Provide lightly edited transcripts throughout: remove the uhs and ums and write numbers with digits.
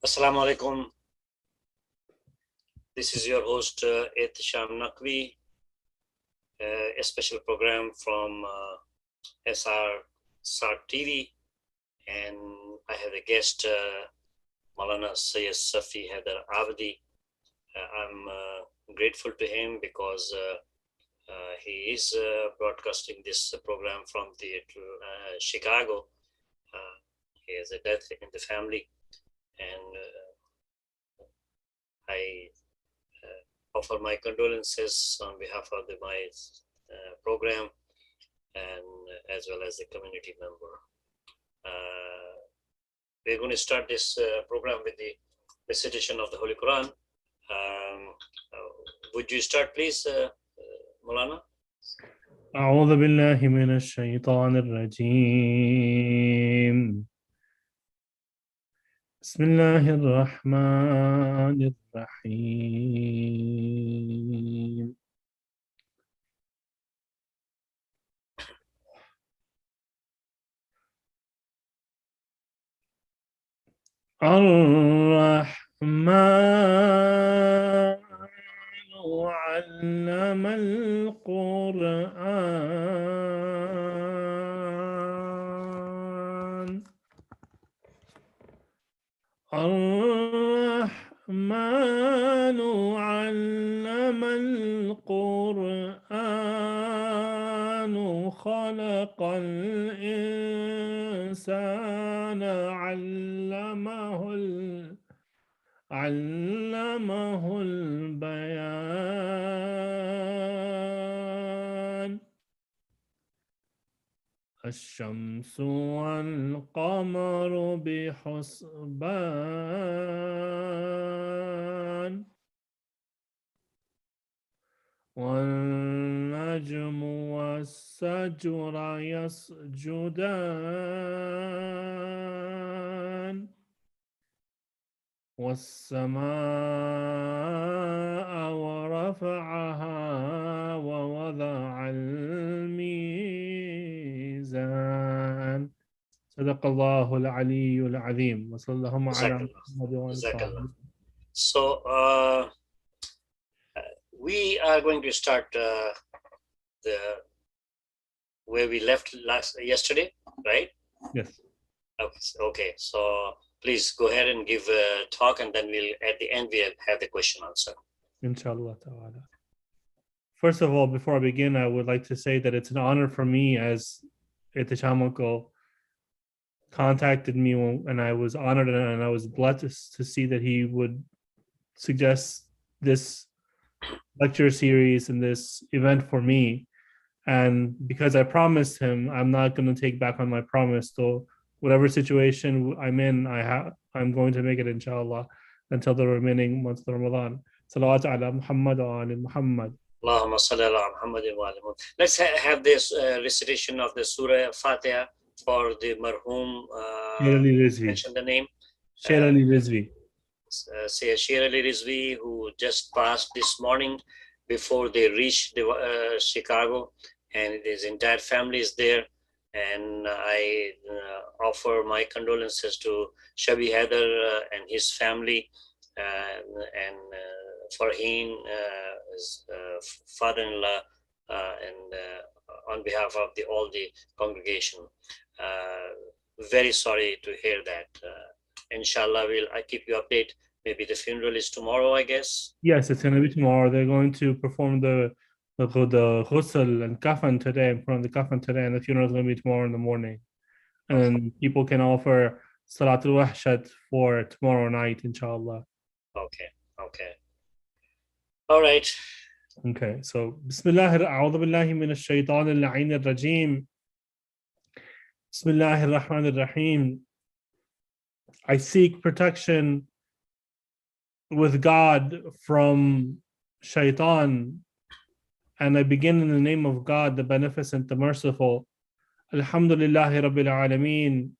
Assalamu alaikum. This is your host EHTESHAM NAQVI, a special program from SYED TV, and I have a guest, Maulana Sayyid Safi Haider Abdi. I'm grateful to him because he is broadcasting this program from the Chicago. He has a death in the family, and I offer my condolences on behalf of my program and as well as the community member. We're going to start this program with the recitation of the Holy Quran. Would you start, please, Maulana? أعوذ بالله من الشيطان الرجيم. بسم الله الرحمن الرحيم. الرحمن علم القرآن. الرحمن علم القرآن خلق الإنسان علمه البيان. الشمس والقمر بحسبان والنجم والشجر يسجدان والسماء ورفعها ووضع الميزان. صدق الله العلي العظيم وصلى الله على محمد وآله. So we are going to start the where we left yesterday, right? Yes. Okay, so please go ahead and give a talk, and then we'll at the end we'll have the question answer. Inshallah ta'ala. First of all, before I begin, I would like to say that it's an honor for me, as EHTESHAM uncle contacted me, and I was honored and I was blessed to see that he would suggest this lecture series and this event for me. And because I promised him, I'm not going to take back on my promise. So whatever situation I'm in, I'm going to make it, inshallah, until the remaining months of Ramadan. Salawat ala Muhammad wa ali Muhammad. Allahumma salli ala Muhammad wa ali Muhammad. Let's have this recitation of the Surah Fatiha for the marhum. Mention the name. Sher Ali Rizvi. Say Sher Ali Rizvi, who just passed this morning before they reached the, Chicago, and his entire family is there. And I offer my condolences to Shabi Haider and his family, and Farheen, his father-in-law, and on behalf of all the congregation. Very sorry to hear that. Inshallah, I keep you updated. Maybe the funeral is tomorrow, I guess. Yes, it's going to be tomorrow. They're going to perform the ghusl and kafan today, and the funeral is going to be tomorrow in the morning. And people can offer Salatul Wahshat for tomorrow night, inshallah. Okay. All right. Okay, so Bismillah, a'udhu billahi minash shaitanir la'inir rajim. Bismillahir Rahmanir Rahim. I seek protection with God from shaitan, and I begin in the name of God, the Beneficent, the Merciful. Alhamdulillahi Rabbil Alameen.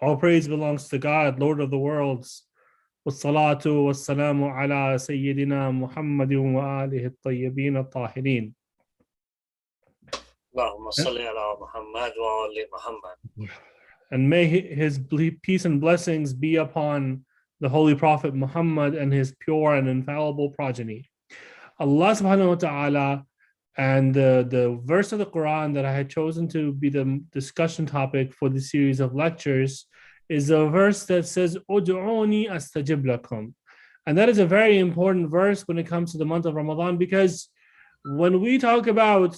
All praise belongs to God, Lord of the worlds. Wassalatu wassalamu ala Sayyidina Muhammadin wa alihi at-tayyibin at-tahirin. Allahumma salli ala Muhammad wa ali Muhammad. And may his peace and blessings be upon the Holy Prophet Muhammad and his pure and infallible progeny. Allah subhanahu wa ta'ala, and the verse of the Quran that I had chosen to be the discussion topic for the series of lectures is a verse that says, Udu'uni astajib lakum. And that is a very important verse when it comes to the month of Ramadan, because when we talk about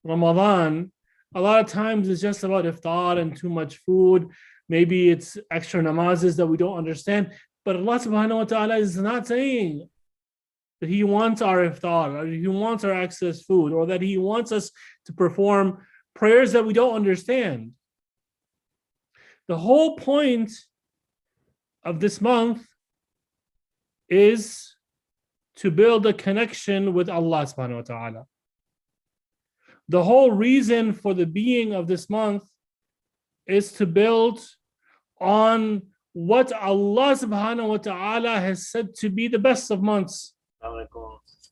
Ramadan, a lot of times it's just about iftar and too much food. Maybe it's extra namazes that we don't understand. But Allah subhanahu wa ta'ala is not saying that He wants our iftar, or He wants our excess food, or that He wants us to perform prayers that we don't understand. The whole point of this month is to build a connection with Allah subhanahu wa ta'ala. The whole reason for the being of this month is to build on what Allah subhanahu wa ta'ala has said to be the best of months.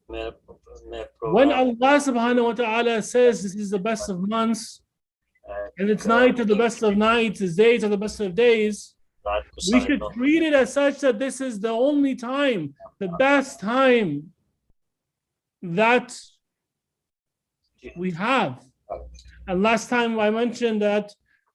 When Allah subhanahu wa ta'ala says this is the best of months, and its night are the best of nights, its days are the best of days, we should treat it as such that this is the only time, the best time that we have. And last time I mentioned that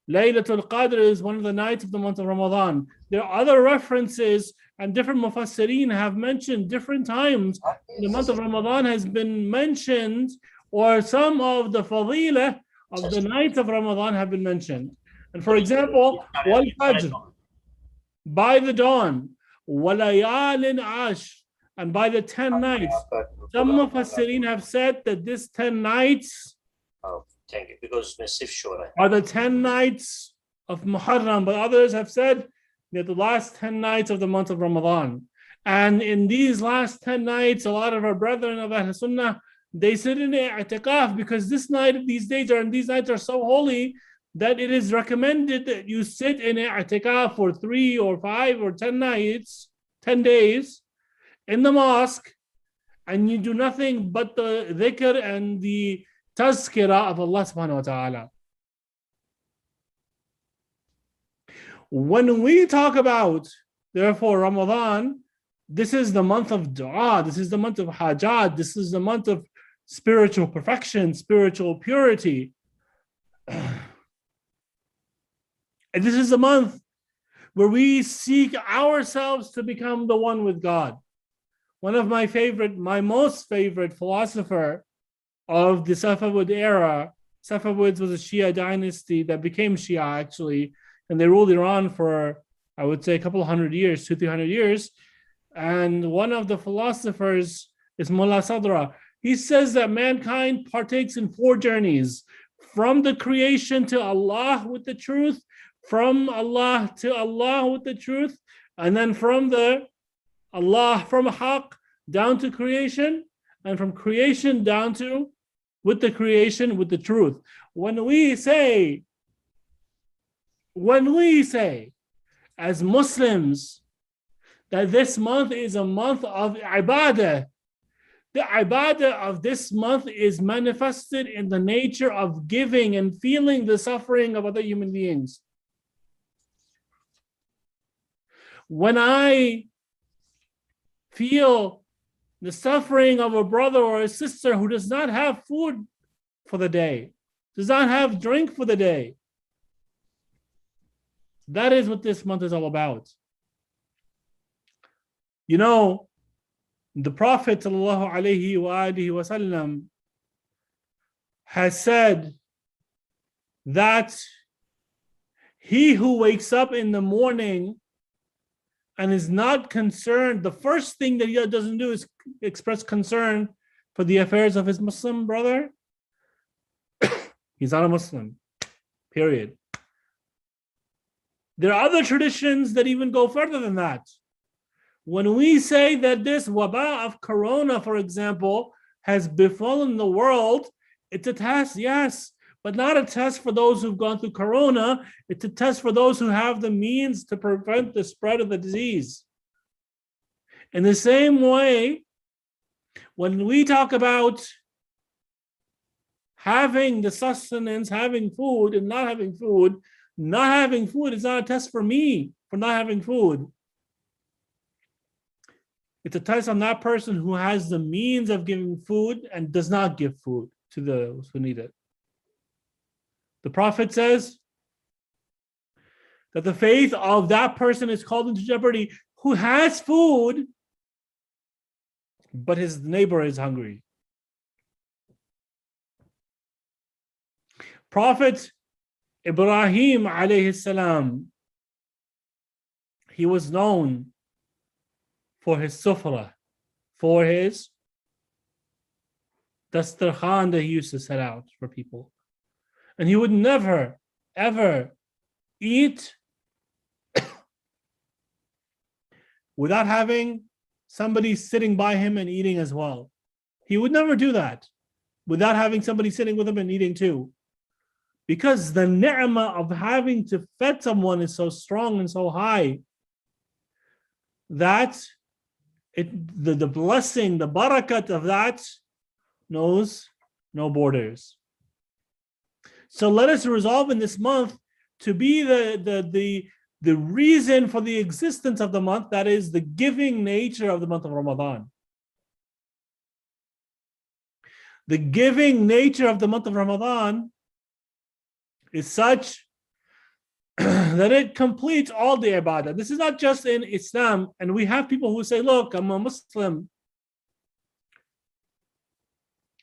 Laylatul Qadr is one of the nights of the month of Ramadan. There are other references, and different mufassirin have mentioned different times the month of Ramadan has been mentioned, or some of the fadilah of the nights of Ramadan have been mentioned. And for example, wal fajr, by the dawn, walayalin ash, and by the 10 nights. Some mufassirin have said that this 10 nights thank you, because are the 10 nights of Muharram, but others have said that the last 10 nights of the month of Ramadan. And in these last 10 nights, a lot of our brethren of Ahl Sunnah, they sit in i'tikaf, because these nights are so holy that it is recommended that you sit in i'tikaf for 3 or 5 or 10 nights, 10 days in the mosque, and you do nothing but the dhikr and the tazkirah of Allah subhanahu wa ta'ala. When we talk about, therefore, Ramadan, this is the month of dua, this is the month of hajat, this is the month of spiritual perfection, spiritual purity. And this is the month where we seek ourselves to become the one with God. One of my most favorite philosopher of the Safavid era, Safavids was a Shia dynasty that became Shia actually, and they ruled Iran for, I would say, a couple of 100 years, 200-300 years. And one of the philosophers is Mullah Sadra. He says that mankind partakes in 4 journeys: from the creation to Allah with the truth, from Allah to Allah with the truth, and then from Haqq down to creation, and from creation down to with the creation with the truth. When we say as Muslims that this month is a month of ibadah, the ibadah of this month is manifested in the nature of giving and feeling the suffering of other human beings. When I feel the suffering of a brother or a sister who does not have food for the day, does not have drink for the day, that is what this month is all about. You know, the Prophet ﷺ has said that he who wakes up in the morning and is not concerned, the first thing that he doesn't do is express concern for the affairs of his Muslim brother, he's not a Muslim, period. There are other traditions that even go further than that. When we say that this waba of corona, for example, has befallen the world, it's a test, yes, but not a test for those who've gone through corona. It's a test for those who have the means to prevent the spread of the disease. In the same way, when we talk about having the sustenance, having food and not having food is not a test for me for not having food. It's a test on that person who has the means of giving food and does not give food to those who need it. The Prophet says that the faith of that person is called into jeopardy who has food, but his neighbor is hungry. Prophet Ibrahim alayhi salam, he was known for his sufra, for his dastarkhan that he used to set out for people. And he would never, ever eat without having somebody sitting by him and eating as well. He would never do that without having somebody sitting with him and eating too. Because the ni'mah of having to feed someone is so strong and so high that the blessing, the barakat of that knows no borders. So let us resolve in this month to be the reason for the existence of the month, that is the giving nature of the month of Ramadan. The giving nature of the month of Ramadan is such that it completes all the ibadah. This is not just in Islam, and we have people who say, look, I'm a Muslim.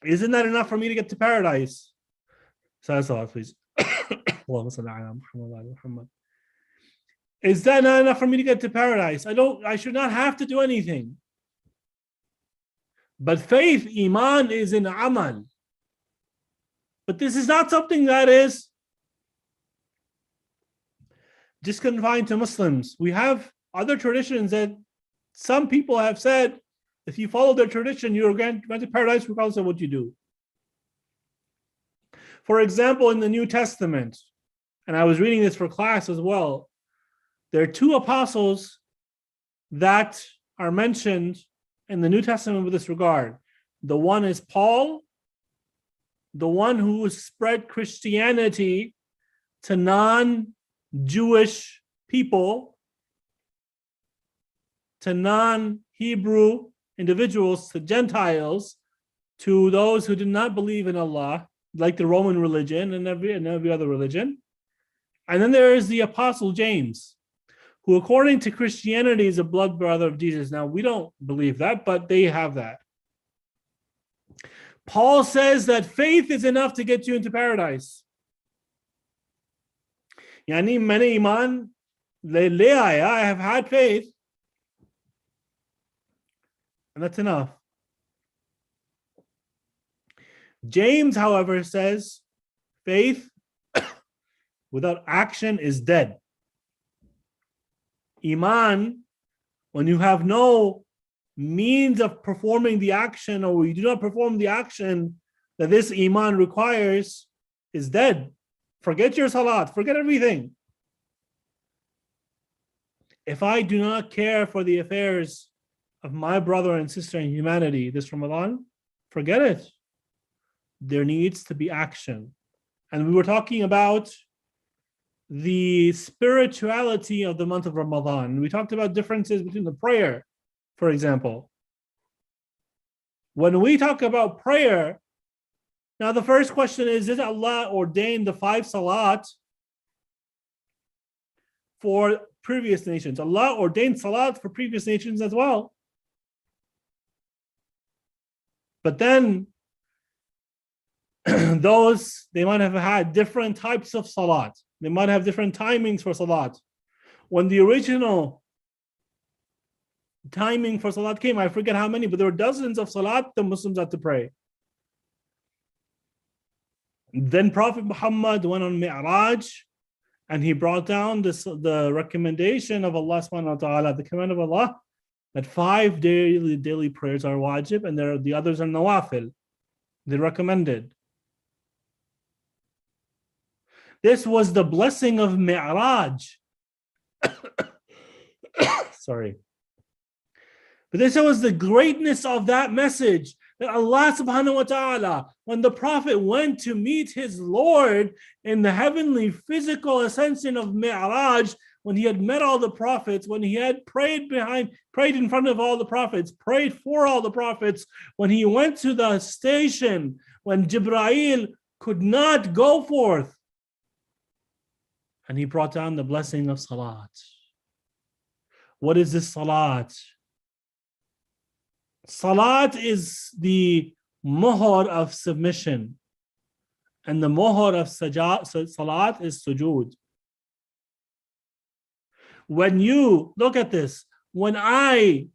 Isn't that enough for me to get to paradise? Salah, please. Is that not enough for me to get to paradise? I should not have to do anything. But faith, iman, is in amal. But this is not something that is just confined to Muslims. We have other traditions that some people have said, if you follow their tradition, you're going to paradise regardless of what you do. For example, in the New Testament, and I was reading this for class as well, there are two apostles that are mentioned in the New Testament with this regard. The one is Paul, the one who spread Christianity to non-Jewish people, to non-Hebrew individuals, to Gentiles, to those who did not believe in Allah, like the Roman religion and every other religion. And then there is the Apostle James, who according to Christianity is a blood brother of Jesus. Now, we don't believe that, but they have that. Paul says that faith is enough to get you into paradise. Yani many iman le aaya, I have had faith, and that's enough. James, however, says faith without action is dead. Iman, when you have no means of performing the action, or you do not perform the action that this iman requires, is dead. Forget your salat, forget everything. If I do not care for the affairs of my brother and sister in humanity this Ramadan, forget it. There needs to be action. And we were talking about the spirituality of the month of Ramadan. We talked about differences between the prayer, for example. When we talk about prayer, now the first question is, did Allah ordain the 5 salat for previous nations? Allah ordained salat for previous nations as well. But then those, they might have had different types of salat. They might have different timings for salat. When the original timing for salat came, I forget how many, but there were dozens of salat the Muslims had to pray. Then Prophet Muhammad went on Mi'raj, and he brought down the recommendation of Allah subhanahu wa ta'ala, the command of Allah, that 5 daily prayers are wajib, and the others are nawafil. They recommended. This was the blessing of Mi'raj. Sorry. But this was the greatness of that message, that Allah subhanahu wa ta'ala, when the Prophet went to meet his Lord in the heavenly physical ascension of Mi'raj, when he had met all the prophets, when he had prayed in front of all the prophets, prayed for all the prophets, when he went to the station, when Jibreel could not go forth, and he brought down the blessing of salat. What is this salat? Salat is the muhar of submission, and the muhar of salat is sujood. When you look at this, when I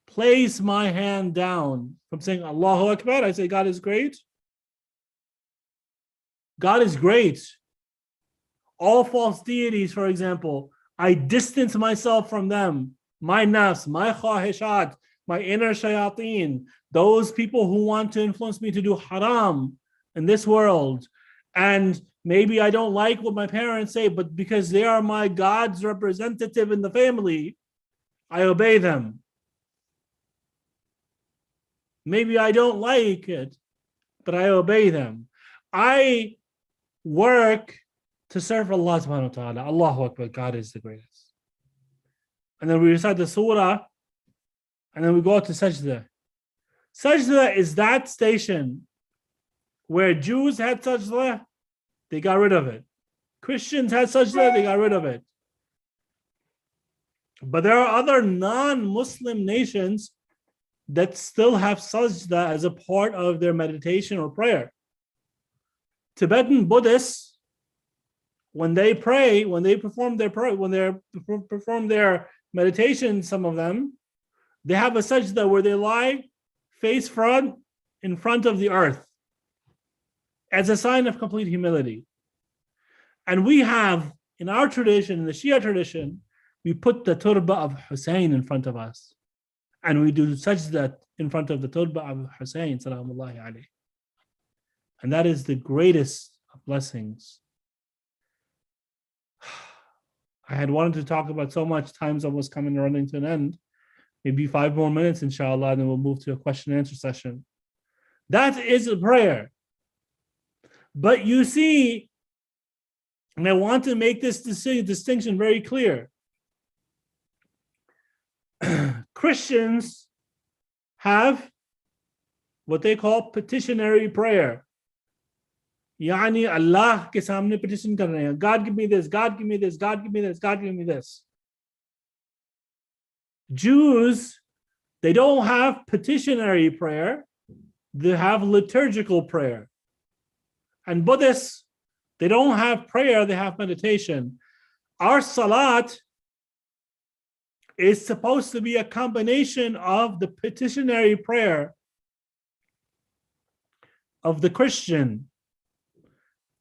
place my hand down from saying Allahu Akbar, I say God is great. God is great. All false deities, for example, I distance myself from them. My nafs, my khahishat, my inner shayateen, those people who want to influence me to do haram in this world. And maybe I don't like what my parents say, but because they are my God's representative in the family, I obey them. Maybe I don't like it, but I obey them. I work to serve Allah subhanahu wa ta'ala. Allahu Akbar, God is the greatest. And then we recite the surah, and then we go to sajda. Sajda is that station where Jews had sajda, they got rid of it. Christians had sajda, they got rid of it. But there are other non-Muslim nations that still have sajda as a part of their meditation or prayer. Tibetan Buddhists, when they pray, when they perform their meditation, some of them, they have a sajda where they lie face front in front of the earth as a sign of complete humility. And we have, in our tradition, in the Shia tradition, we put the turba of Hussein in front of us. And we do sajda in front of the turba of Hussein, salamullahi alayhi. And that is the greatest of blessings. I had wanted to talk about so much, time's almost coming running to an end. Maybe 5 more minutes, inshallah, and then we'll move to a question and answer session. That is a prayer. But you see, and I want to make this distinction very clear. Christians have what they call petitionary prayer. Yani Allah ke samne petition kar rahe hain. God give me this, God give me this, God give me this, God give me this. Jews, they don't have petitionary prayer, they have liturgical prayer. And Buddhists, they don't have prayer, they have meditation. Our salat is supposed to be a combination of the petitionary prayer of the Christian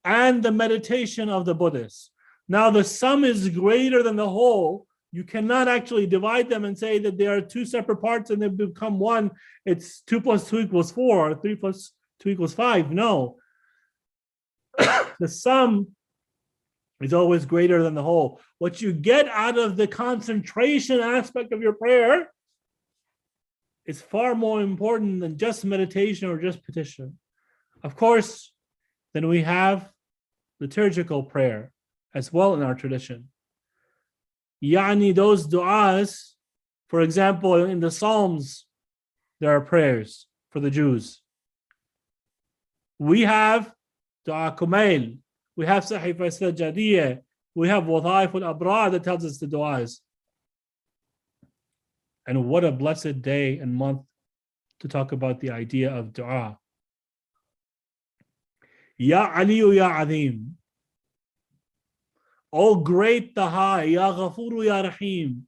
and the meditation of the Buddhist. Now, the sum is greater than the whole. You cannot actually divide them and say that they are two separate parts and they become one. It's 2 + 2 = 4, or 3 + 2 = 5. No. The sum is always greater than the whole. What you get out of the concentration aspect of your prayer is far more important than just meditation or just petition. Of course, then we have liturgical prayer as well in our tradition. Yani those du'as, for example, in the Psalms, there are prayers for the Jews. We have Du'a Kumail, we have Sahifa Sajadiyya, we have Wadhaif al-Abrar that tells us the du'as. And what a blessed day and month to talk about the idea of du'a. Ya Aliyu Ya Azim. O great the high, Ya Ghafuru Ya Rahim.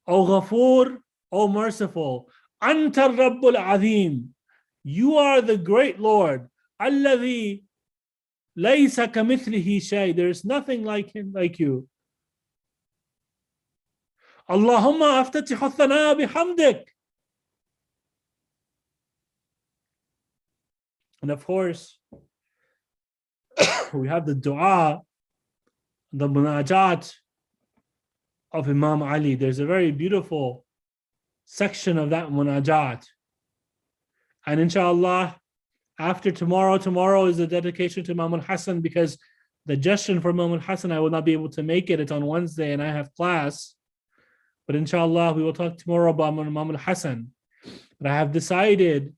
O Ghafur, O merciful. Anta Rabbul Azim. You are the great Lord. Alladhi laysa kamithlihi shay. There is nothing like him, like you. Allahumma aftatihu thana bihamdik. And of course, we have the dua, the munajat of Imam Ali. There's a very beautiful section of that munajat. And inshallah, after tomorrow is a dedication to Imam al-Hassan, because digestion for Imam al-Hassan, I will not be able to make it. It's on Wednesday and I have class. But inshallah, we will talk tomorrow about Imam al-Hassan. But I have decided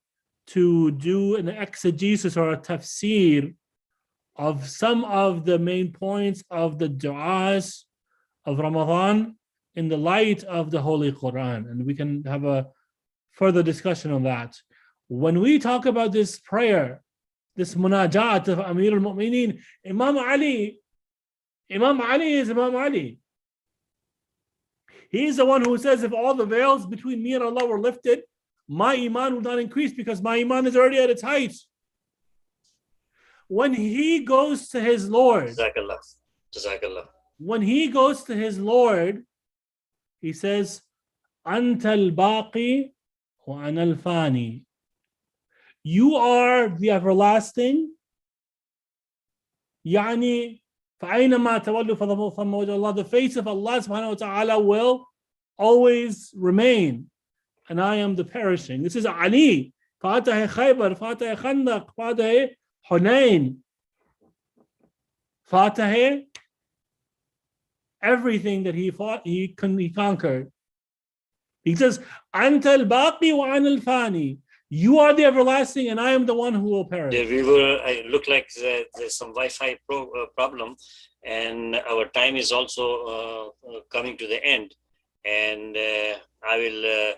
to do an exegesis or a tafsir of some of the main points of the du'as of Ramadan in the light of the Holy Quran. And we can have a further discussion on that. When we talk about this prayer, this munajat of Amir al-Mu'mineen, Imam Ali is Imam Ali. He's the one who says, if all the veils between me and Allah were lifted, my iman would not increase because my iman is already at its height. When he goes to his Lord, Jazakallah. Jazakallah. when he goes to his Lord, he says, Anta al-Baqi wa ana al-Fani. You are the everlasting. Yani, فَأَيْنَمَا تَوَلُّوا فَثَمَّ وَجْهُ اللَّهِ. The face of Allah subhanahu wa ta'ala will always remain. And I am the perishing. This is Ali. فَاتَهِ خَيْبَر, فَاتَهِ خَنْدَقْ, فَاتَهِ Hunayn. فَاتَهِ everything that he fought, he conquered. He says, Anta al-Baqi wa ana al-Fani. You are the everlasting and I am the one who will perish. I look like there's some Wi-Fi problem, and our time is also coming to the end. And I will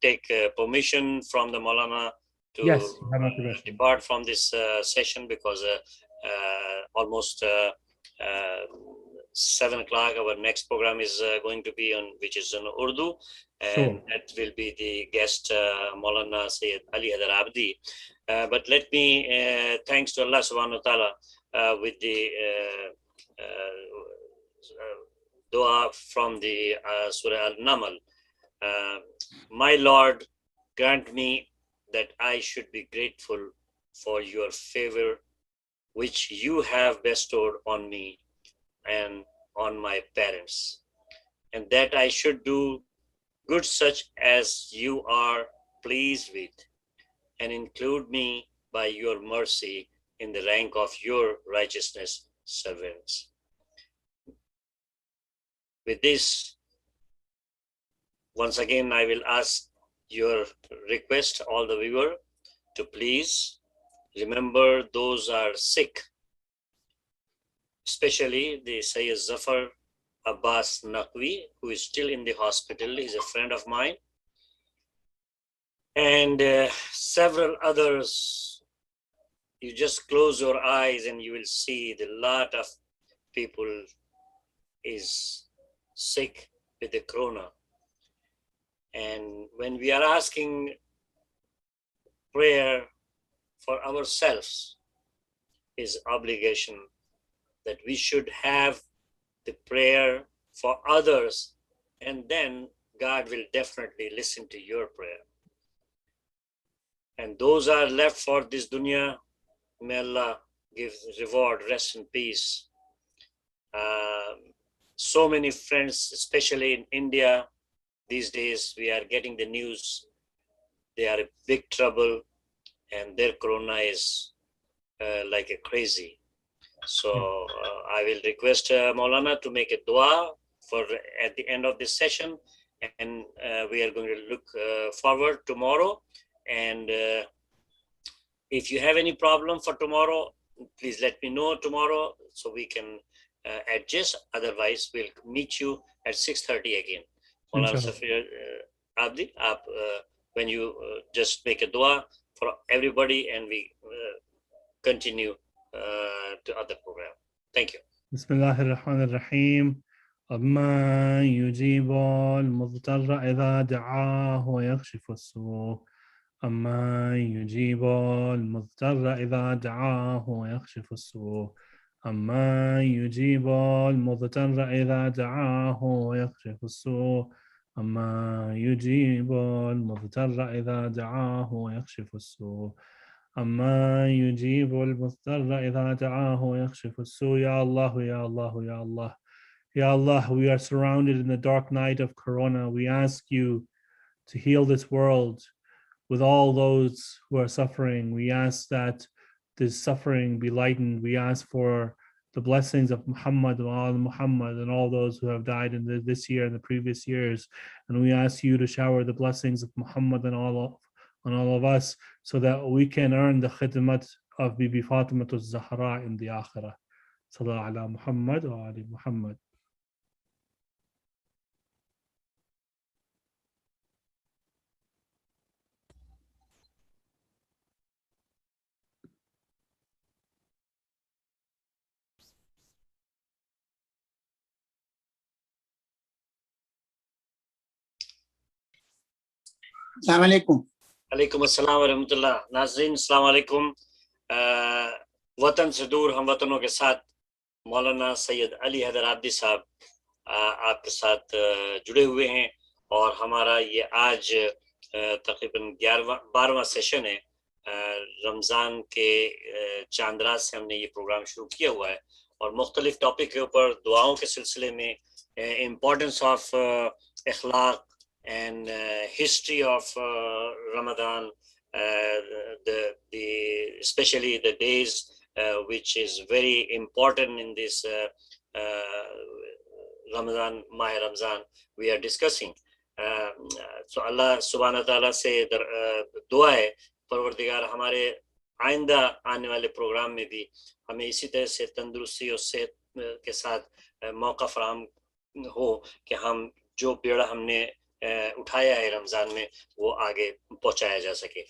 take permission from the Maulana to Yes, depart from this session because almost 7 o'clock our next program is going to be on, which is in Urdu, and that will be the guest Maulana Sayyid Ali Haidar Abdi. But let me thanks to Allah subhanahu wa ta'ala with the dua from the Surah Al-Naml. My Lord, grant me that I should be grateful for your favor which you have bestowed on me and on my parents, and that I should do good such as you are pleased with, and include me by your mercy in the rank of your righteousness servants. With this, once again, I will ask your request, all the viewer, to please remember those are sick, especially the Sayyid Zafar Abbas Naqvi, who is still in the hospital. He's a friend of mine. And several others. You just close your eyes and you will see the lot of people is sick with the corona. And when we are asking prayer for ourselves, is obligation that we should have the prayer for others, and then God will definitely listen to your prayer. And those are left for this dunya, may Allah give reward, rest in peace. So many friends, especially in India, these days we are getting the news, they are in big trouble and their corona is like a crazy. So I will request Maulana to make a dua for at the end of this session, and we are going to look forward tomorrow. And if you have any problem for tomorrow, please let me know tomorrow so we can adjust. Otherwise, we'll meet you at 6:30 again. Maulana Safir Abdi, when you just make a dua for everybody, and we continue to other program. Thank you. Bismillah ar-Rahman ar-Rahim. أَمَّا يُجِيبُ الْمُضْطَرَّ إِذَا دَعَاهُ وَيَكْشِفُ السُّوءَ. أَمَّا يُجِيبُ الْمُضْطَرَّ إِذَا دَعَاهُ وَيَكْشِفُ السُّوءَ. أَمَّا يُجِيبُ الْمُضْطَرَّ إِذَا دَعَاهُ وَيَكْشِفُ السُّوءَ. أَمَّا يُجِيبُ الْمُضْطَرَّ إِذَا دَعَاهُ وَيَكْشِفُ السُّوءَ. أما يجيب المضطر إذا دعاه ويكشف السوء. Ya Allah, Ya Allah, Ya Allah. Ya Allah, we are surrounded in the dark night of Corona. We ask you to heal this world with all those who are suffering. We ask that this suffering be lightened. We ask for the blessings of Muhammad and all those who have died in this year and the previous years. And we ask you to shower the blessings of Muhammad on all of us, so that we can earn the khidmat of Bibi Fatima Zahra in the Akhirah. Sallallahu ala Muhammad wa ali Muhammad. अस्सलाम वालेकुम। अलैकुम अस्सलाम व रहमतुल्लाह। नाज़रीन अस्सलाम वालेकुम। वतन से दूर हम वतनों के साथ मौलाना सैयद अली हैदर आबदी साहब आपके साथ जुड़े हुए हैं, और हमारा ये आज तकरीबन 12वां सेशन है। रमज़ान के चांद रात से हमने ये प्रोग्राम शुरू किया हुआ है, और मुख्तलिफ टॉपिक के ऊपर दुआओं के सिलसिले में importance of Akhlaq and history of Ramadan, especially the days which is very important in this Ramadan, Mah Ramzan, we are discussing. So Allah subhanahu wa ta'ala से दुआ है परवरदिगार हमारे आइंदा आने वाले प्रोग्राम में भी हमें इसी तरह से तंदुरुस्ती और सेहत के साथ मौका फराहम हो कि हम जो बेड़ा हमने उठाया है रमज़ान में वो आगे पहुंचाया जा सके।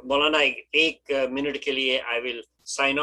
मौलाना एक मिनट के लिए आई विल साइन